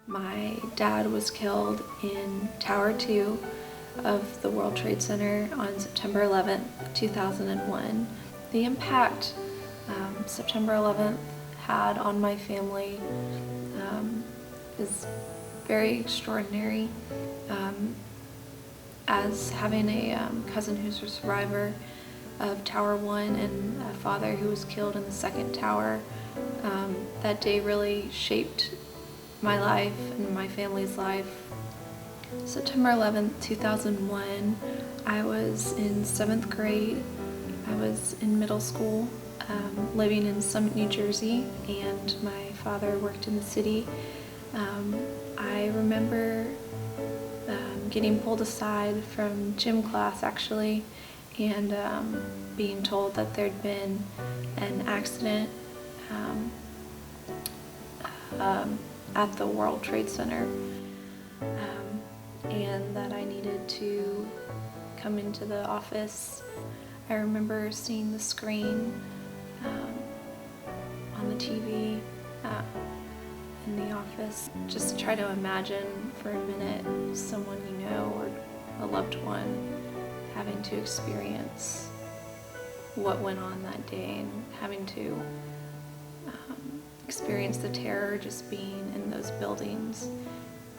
My dad was killed in Tower 2 of the World Trade Center on September 11th, 2001. The impact September 11th had on my family is very extraordinary. As having a cousin who's a survivor of Tower 1 and a father who was killed in the second tower, that day really shaped my life and my family's life. September 11th, 2001, I was in 7th grade. I was in middle school, living in Summit, New Jersey, and my father worked in the city. I remember getting pulled aside from gym class actually, and being told that there'd been an accident at the World Trade Center, and that I needed to come into the office. I remember seeing the screen on the TV in the office. Just try to imagine for a minute someone you know or a loved one having to experience what went on that day and having to experience the terror just being in those buildings.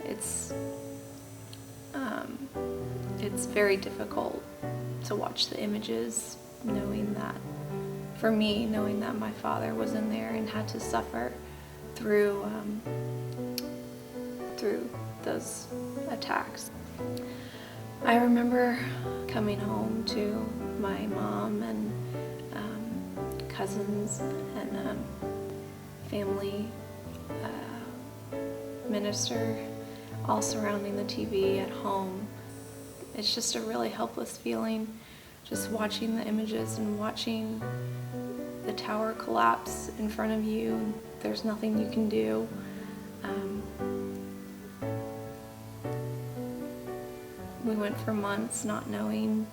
It's very difficult to watch the images, knowing that, for me, knowing that my father was in there and had to suffer through those attacks. I remember coming home to my mom and cousins and family minister all surrounding the TV at home. It's just a really helpless feeling, just watching the images and watching the tower collapse in front of you, and there's nothing you can do. We went for months not knowing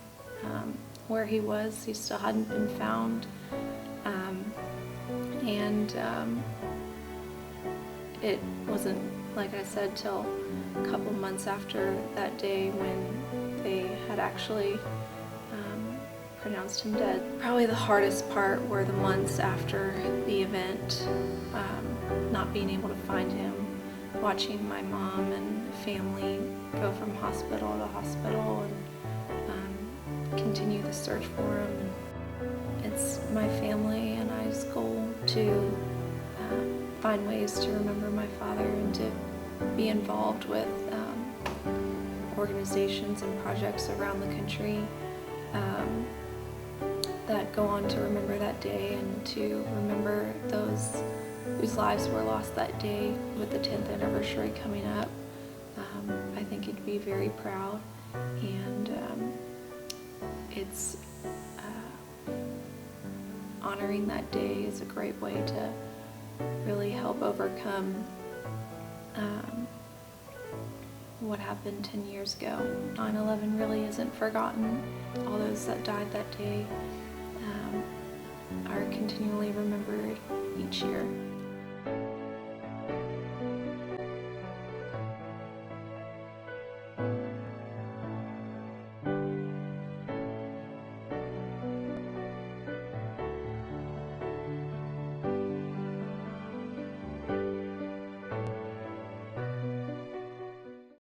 where he was. He still hadn't been found. It wasn't, like I said, till a couple months after that day when they had actually pronounced him dead. Probably the hardest part were the months after the event, not being able to find him, watching my mom and family go from hospital to hospital and continue the search for him. It's my family and I's goal to find ways to remember my father and to be involved with organizations and projects around the country that go on to remember that day and to remember those whose lives were lost that day. With the 10th anniversary coming up, I think he'd be very proud, and it's honoring that day is a great way to really help overcome what happened 10 years ago. 9/11 really isn't forgotten. All those that died that day are continually remembered each year.